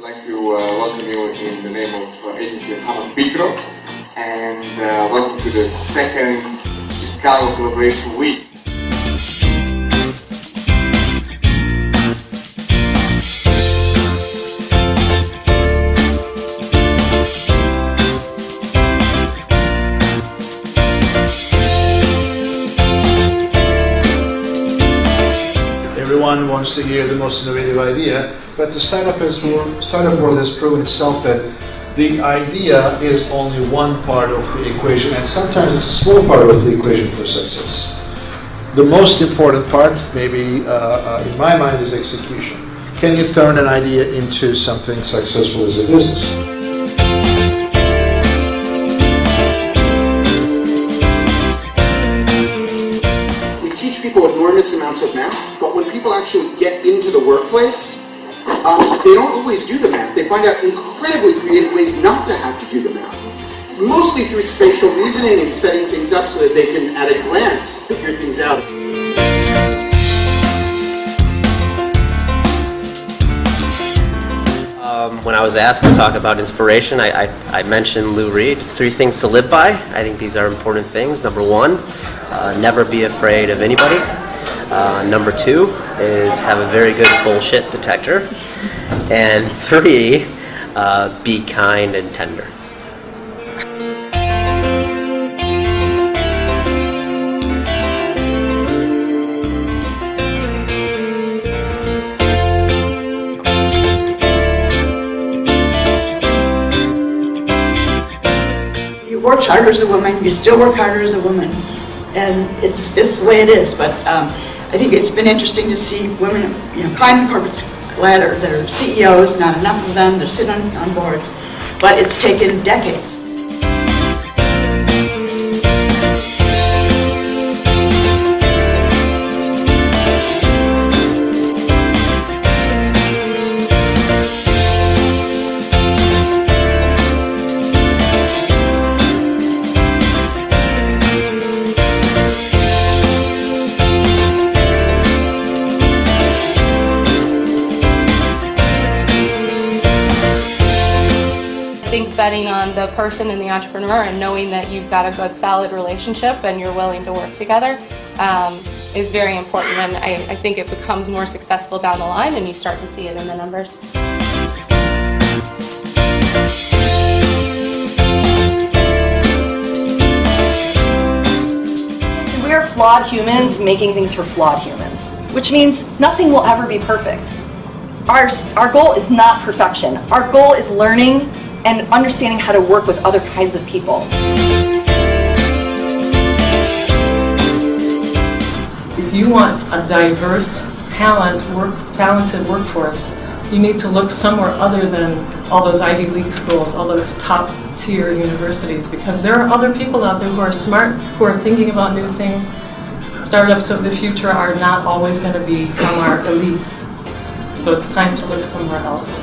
like to welcome you in the name of agency of HAMAG-BICRO and welcome to the second Chicago Collaboration Week. Everyone wants to hear the most innovative idea, but the startup world has proven itself that the idea is only one part of the equation, and sometimes it's a small part of the equation for success. The most important part, maybe in my mind, is execution. Can you turn an idea into something successful as a business? People enormous amounts of math, but when people actually get into the workplace, they don't always do the math. They find out incredibly creative ways not to have to do the math. Mostly through spatial reasoning and setting things up so that they can, at a glance, figure things out. When I was asked to talk about inspiration, I mentioned Lou Reed, 3 things to live by. I think these are important things. Number 1, never be afraid of anybody. Number 2 is have a very good bullshit detector. And 3, be kind and tender. You worked harder as a woman, you still work harder as a woman, and it's the way it is. But I think it's been interesting to see women, climb the corporate ladder. They're CEOs, not enough of them. They're sitting on boards, but it's taken decades. I think betting on the person and the entrepreneur and knowing that you've got a good solid relationship and you're willing to work together is very important, and I think it becomes more successful down the line and you start to see it in the numbers. We are flawed humans making things for flawed humans, which means nothing will ever be perfect. Our goal is not perfection. Our goal is learning and understanding how to work with other kinds of people. If you want a diverse, talented workforce, you need to look somewhere other than all those Ivy League schools, all those top-tier universities, because there are other people out there who are smart, who are thinking about new things. Startups of the future are not always going to be from our elites, so it's time to look somewhere else.